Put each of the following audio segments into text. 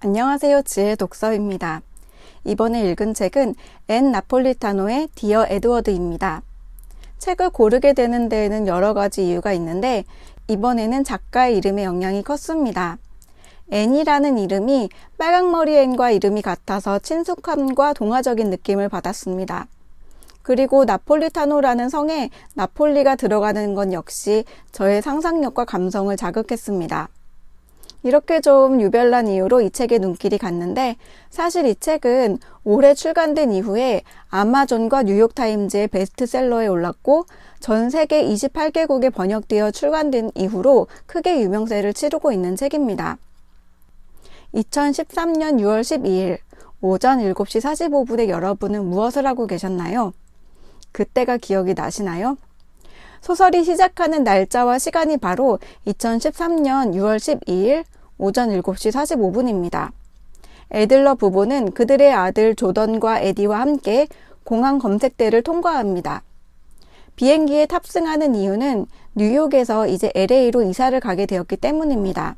안녕하세요. 지혜 독서입니다. 이번에 읽은 책은 앤 나폴리타노의 디어 에드워드입니다. 책을 고르게 되는 데에는 여러 가지 이유가 있는데 이번에는 작가의 이름의 영향이 컸습니다. 앤이라는 이름이 빨강머리 앤과 이름이 같아서 친숙함과 동화적인 느낌을 받았습니다. 그리고 나폴리타노라는 성에 나폴리가 들어가는 건 역시 저의 상상력과 감성을 자극했습니다. 이렇게 좀 유별난 이유로 이 책에 눈길이 갔는데 사실 이 책은 올해 출간된 이후에 아마존과 뉴욕타임즈의 베스트셀러에 올랐고 전 세계 28개국에 번역되어 출간된 이후로 크게 유명세를 치르고 있는 책입니다. 2013년 6월 12일 오전 7시 45분에 여러분은 무엇을 하고 계셨나요? 그때가 기억이 나시나요? 소설이 시작하는 날짜와 시간이 바로 2013년 6월 12일 오전 7시 45분입니다. 애들러 부부는 그들의 아들 조던과 에디와 함께 공항 검색대를 통과합니다. 비행기에 탑승하는 이유는 뉴욕에서 이제 LA로 이사를 가게 되었기 때문입니다.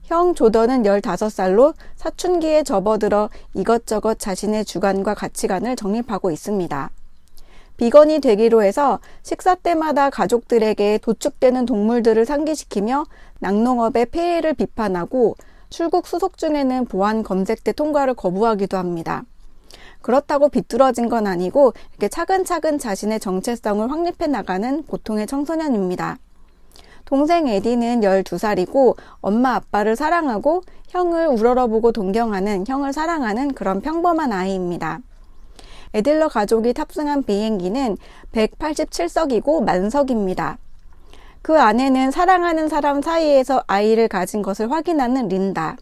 형 조던은 15살로 사춘기에 접어들어 이것저것 자신의 주관과 가치관을 정립하고 있습니다. 비건이 되기로 해서 식사 때마다 가족들에게 도축되는 동물들을 상기시키며 낙농업의 폐해를 비판하고 출국 수속 중에는 보안 검색대 통과를 거부하기도 합니다. 그렇다고 비뚤어진 건 아니고 이렇게 차근차근 자신의 정체성을 확립해 나가는 보통의 청소년입니다. 동생 에디는 12살이고 엄마 아빠를 사랑하고 형을 우러러보고 존경하는, 형을 사랑하는 그런 평범한 아이입니다. 애들러 가족이 탑승한 비행기는 187석이고 만석입니다. 그 안에는 사랑하는 사람 사이에서 아이를 가진 것을 확인하는 린다.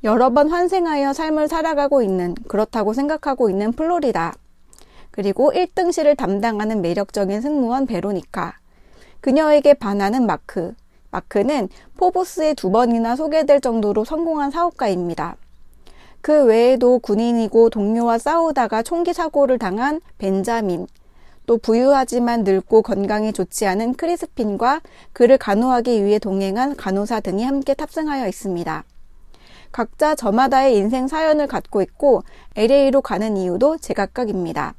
여러 번 환생하여 삶을 살아가고 있는, 그렇다고 생각하고 있는 플로리다. 그리고 1등실을 담당하는 매력적인 승무원 베로니카. 그녀에게 반하는 마크. 마크는 포브스에 2번이나 소개될 정도로 성공한 사업가입니다. 그 외에도 군인이고 동료와 싸우다가 총기 사고를 당한 벤자민, 또 부유하지만 늙고 건강이 좋지 않은 크리스핀과 그를 간호하기 위해 동행한 간호사 등이 함께 탑승하여 있습니다. 각자 저마다의 인생 사연을 갖고 있고 LA로 가는 이유도 제각각입니다.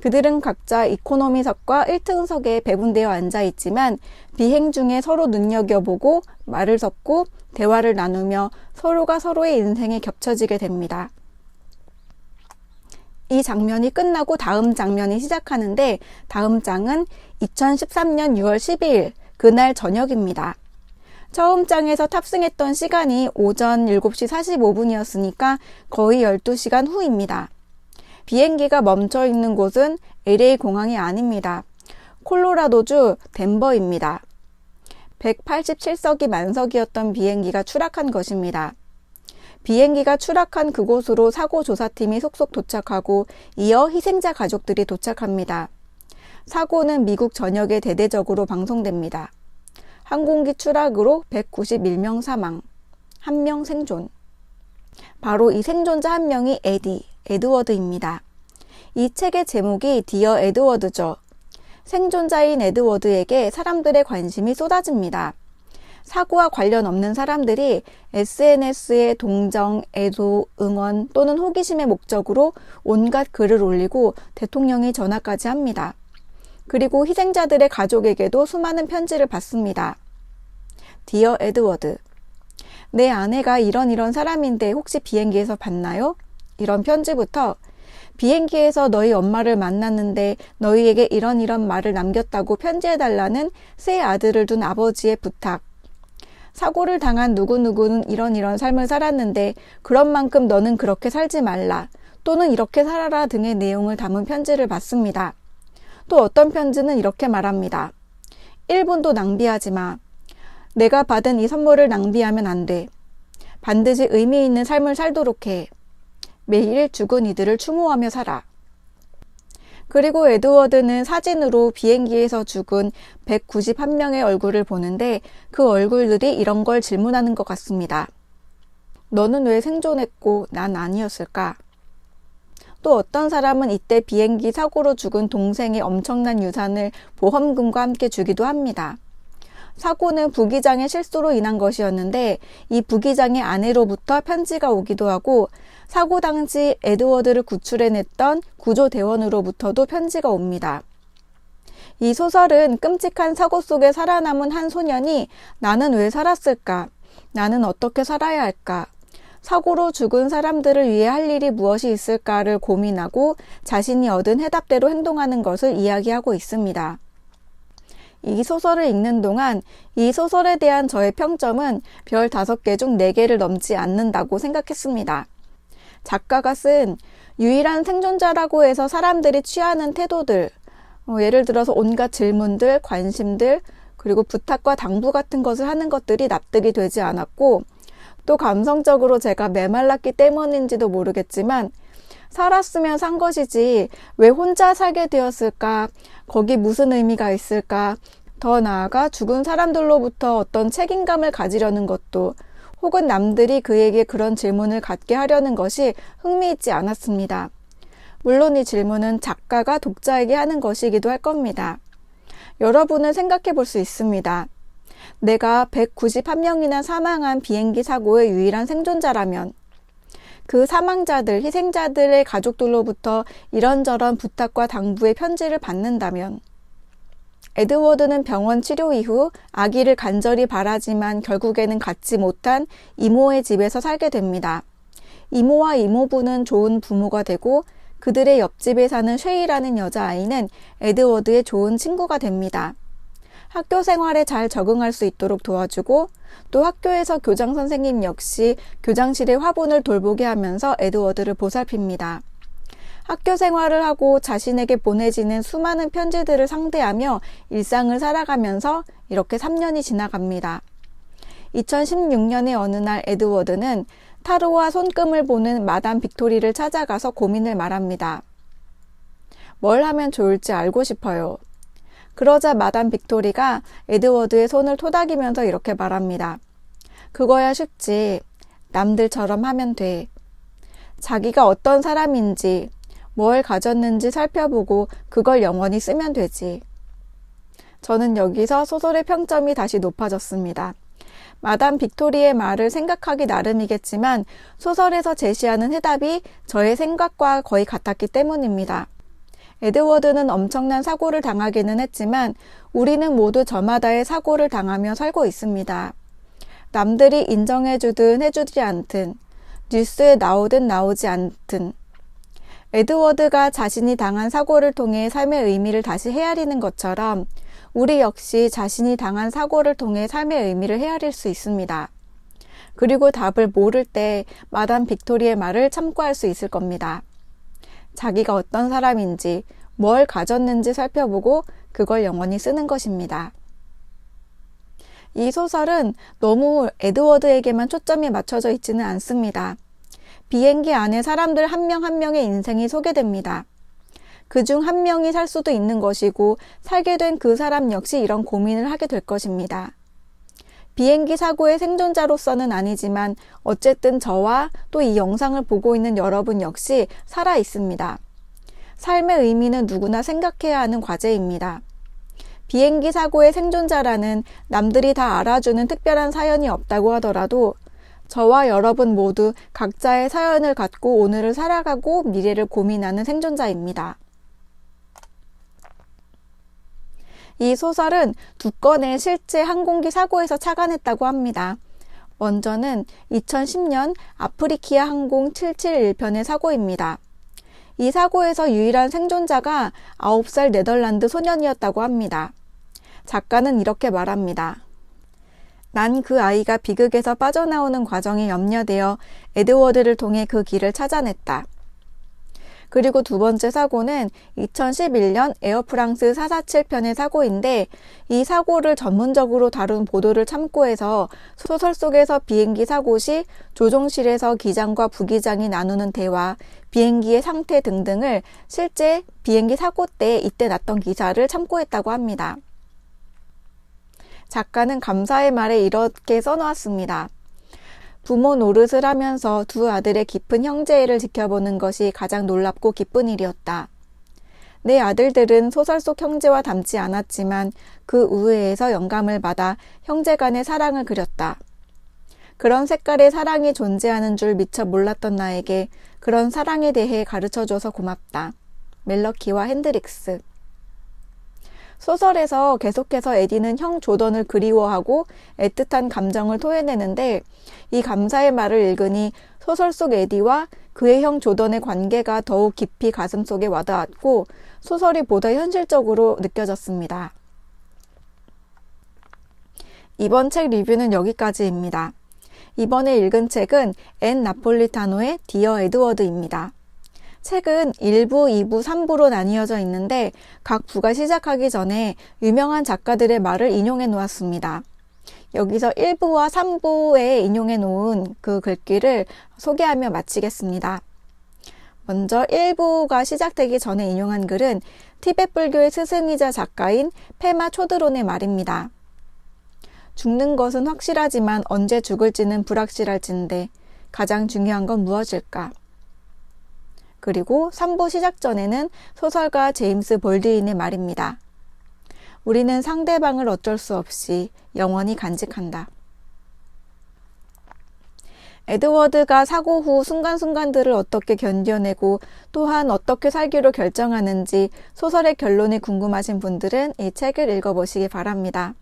그들은 각자 이코노미석과 1등석에 배분되어 앉아 있지만 비행 중에 서로 눈여겨보고 말을 섞고 대화를 나누며 서로가 서로의 인생에 겹쳐지게 됩니다. 이 장면이 끝나고 다음 장면이 시작하는데 다음 장은 2013년 6월 12일 그날 저녁입니다. 처음 장에서 탑승했던 시간이 오전 7시 45분이었으니까 거의 12시간 후입니다. 비행기가 멈춰 있는 곳은 LA 공항이 아닙니다. 콜로라도주 덴버입니다. 187석이 만석이었던 비행기가 추락한 것입니다. 비행기가 추락한 그곳으로 사고조사팀이 속속 도착하고 이어 희생자 가족들이 도착합니다. 사고는 미국 전역에 대대적으로 방송됩니다. 항공기 추락으로 191명 사망, 1명 생존. 바로 이 생존자 한 명이 에드워드입니다. 이 책의 제목이 디어 에드워드죠. 생존자인 에드워드에게 사람들의 관심이 쏟아집니다. 사고와 관련 없는 사람들이 SNS에 동정, 애도, 응원 또는 호기심의 목적으로 온갖 글을 올리고 대통령이 전화까지 합니다. 그리고 희생자들의 가족에게도 수많은 편지를 받습니다. 디어 에드워드, 내 아내가 이런 사람인데 혹시 비행기에서 봤나요? 이런 편지부터 비행기에서 너희 엄마를 만났는데 너희에게 이런 말을 남겼다고 편지해달라는 새 아들을 둔 아버지의 부탁. 사고를 당한 누구누구는 이런 삶을 살았는데 그런 만큼 너는 그렇게 살지 말라. 또는 이렇게 살아라 등의 내용을 담은 편지를 받습니다. 또 어떤 편지는 이렇게 말합니다. 1분도 낭비하지 마. 내가 받은 이 선물을 낭비하면 안 돼. 반드시 의미 있는 삶을 살도록 해. 매일 죽은 이들을 추모하며 살아. 그리고 에드워드는 사진으로 비행기에서 죽은 191명의 얼굴을 보는데 그 얼굴들이 이런 걸 질문하는 것 같습니다. 너는 왜 생존했고 난 아니었을까? 또 어떤 사람은 이때 비행기 사고로 죽은 동생의 엄청난 유산을 보험금과 함께 주기도 합니다. 사고는 부기장의 실수로 인한 것이었는데 이 부기장의 아내로부터 편지가 오기도 하고 사고 당시 에드워드를 구출해냈던 구조대원으로부터도 편지가 옵니다. 이 소설은 끔찍한 사고 속에 살아남은 한 소년이 나는 왜 살았을까? 나는 어떻게 살아야 할까? 사고로 죽은 사람들을 위해 할 일이 무엇이 있을까를 고민하고 자신이 얻은 해답대로 행동하는 것을 이야기하고 있습니다. 이 소설을 읽는 동안 이 소설에 대한 저의 평점은 별 5개 중 4개를 넘지 않는다고 생각했습니다. 작가가 쓴 유일한 생존자라고 해서 사람들이 취하는 태도들, 예를 들어서 온갖 질문들, 관심들, 그리고 부탁과 당부 같은 것을 하는 것들이 납득이 되지 않았고, 또 감성적으로 제가 메말랐기 때문인지도 모르겠지만 살았으면 산 것이지 왜 혼자 살게 되었을까? 거기 무슨 의미가 있을까? 더 나아가 죽은 사람들로부터 어떤 책임감을 가지려는 것도 혹은 남들이 그에게 그런 질문을 갖게 하려는 것이 흥미있지 않았습니다. 물론 이 질문은 작가가 독자에게 하는 것이기도 할 겁니다. 여러분은 생각해 볼 수 있습니다. 내가 191명이나 사망한 비행기 사고의 유일한 생존자라면 그 사망자들, 희생자들의 가족들로부터 이런저런 부탁과 당부의 편지를 받는다면 에드워드는 병원 치료 이후 아기를 간절히 바라지만 결국에는 갖지 못한 이모의 집에서 살게 됩니다. 이모와 이모부는 좋은 부모가 되고 그들의 옆집에 사는 쉐이라는 여자아이는 에드워드의 좋은 친구가 됩니다. 학교 생활에 잘 적응할 수 있도록 도와주고 또 학교에서 교장 선생님 역시 교장실의 화분을 돌보게 하면서 에드워드를 보살핍니다. 학교 생활을 하고 자신에게 보내지는 수많은 편지들을 상대하며 일상을 살아가면서 이렇게 3년이 지나갑니다. 2016년의 어느 날 에드워드는 타로와 손금을 보는 마담 빅토리를 찾아가서 고민을 말합니다. 뭘 하면 좋을지 알고 싶어요. 그러자 마담 빅토리가 에드워드의 손을 토닥이면서 이렇게 말합니다. 그거야 쉽지. 남들처럼 하면 돼. 자기가 어떤 사람인지, 뭘 가졌는지 살펴보고 그걸 영원히 쓰면 되지. 저는 여기서 소설의 평점이 다시 높아졌습니다. 마담 빅토리의 말을 생각하기 나름이겠지만 소설에서 제시하는 해답이 저의 생각과 거의 같았기 때문입니다. 에드워드는 엄청난 사고를 당하기는 했지만 우리는 모두 저마다의 사고를 당하며 살고 있습니다. 남들이 인정해주든 해주지 않든, 뉴스에 나오든 나오지 않든, 에드워드가 자신이 당한 사고를 통해 삶의 의미를 다시 헤아리는 것처럼 우리 역시 자신이 당한 사고를 통해 삶의 의미를 헤아릴 수 있습니다. 그리고 답을 모를 때 마담 빅토리의 말을 참고할 수 있을 겁니다. 자기가 어떤 사람인지, 뭘 가졌는지 살펴보고 그걸 영원히 쓰는 것입니다. 이 소설은 너무 에드워드에게만 초점이 맞춰져 있지는 않습니다. 비행기 안에 사람들 한 명 한 명의 인생이 소개됩니다. 그중 한 명이 살 수도 있는 것이고 살게 된 그 사람 역시 이런 고민을 하게 될 것입니다. 비행기 사고의 생존자로서는 아니지만 어쨌든 저와 또 이 영상을 보고 있는 여러분 역시 살아 있습니다. 삶의 의미는 누구나 생각해야 하는 과제입니다. 비행기 사고의 생존자라는 남들이 다 알아주는 특별한 사연이 없다고 하더라도 저와 여러분 모두 각자의 사연을 갖고 오늘을 살아가고 미래를 고민하는 생존자입니다. 이 소설은 2건의 실제 항공기 사고에서 착안했다고 합니다. 먼저는 2010년 아프리키아 항공 771편의 사고입니다. 이 사고에서 유일한 생존자가 9살 네덜란드 소년이었다고 합니다. 작가는 이렇게 말합니다. 난 그 아이가 비극에서 빠져나오는 과정이 염려되어 에드워드를 통해 그 길을 찾아냈다. 그리고 2번째 사고는 2011년 에어프랑스 447편의 사고인데 이 사고를 전문적으로 다룬 보도를 참고해서 소설 속에서 비행기 사고 시 조종실에서 기장과 부기장이 나누는 대화, 비행기의 상태 등등을 실제 비행기 사고 때 이때 났던 기사를 참고했다고 합니다. 작가는 감사의 말에 이렇게 써놓았습니다. 부모 노릇을 하면서 2 아들의 깊은 형제애를 지켜보는 것이 가장 놀랍고 기쁜 일이었다. 내 아들들은 소설 속 형제와 닮지 않았지만 그 우애에서 영감을 받아 형제 간의 사랑을 그렸다. 그런 색깔의 사랑이 존재하는 줄 미처 몰랐던 나에게 그런 사랑에 대해 가르쳐줘서 고맙다. 멜러키와 핸드릭스. 소설에서 계속해서 에디는 형 조던을 그리워하고 애틋한 감정을 토해내는데 이 감사의 말을 읽으니 소설 속 에디와 그의 형 조던의 관계가 더욱 깊이 가슴속에 와닿았고 소설이 보다 현실적으로 느껴졌습니다. 이번 책 리뷰는 여기까지입니다. 이번에 읽은 책은 앤 나폴리타노의 디어 에드워드입니다. 책은 1부, 2부, 3부로 나뉘어져 있는데 각 부가 시작하기 전에 유명한 작가들의 말을 인용해 놓았습니다. 여기서 1부와 3부에 인용해 놓은 그 글귀를 소개하며 마치겠습니다. 먼저 1부가 시작되기 전에 인용한 글은 티베트 불교의 스승이자 작가인 페마 초드론의 말입니다. 죽는 것은 확실하지만 언제 죽을지는 불확실할진데 가장 중요한 건 무엇일까? 그리고 3부 시작 전에는 소설가 제임스 볼드윈의 말입니다. 우리는 상대방을 어쩔 수 없이 영원히 간직한다. 에드워드가 사고 후 순간순간들을 어떻게 견뎌내고 또한 어떻게 살기로 결정하는지 소설의 결론이 궁금하신 분들은 이 책을 읽어보시기 바랍니다.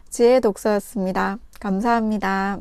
지혜의 독서였습니다. 감사합니다.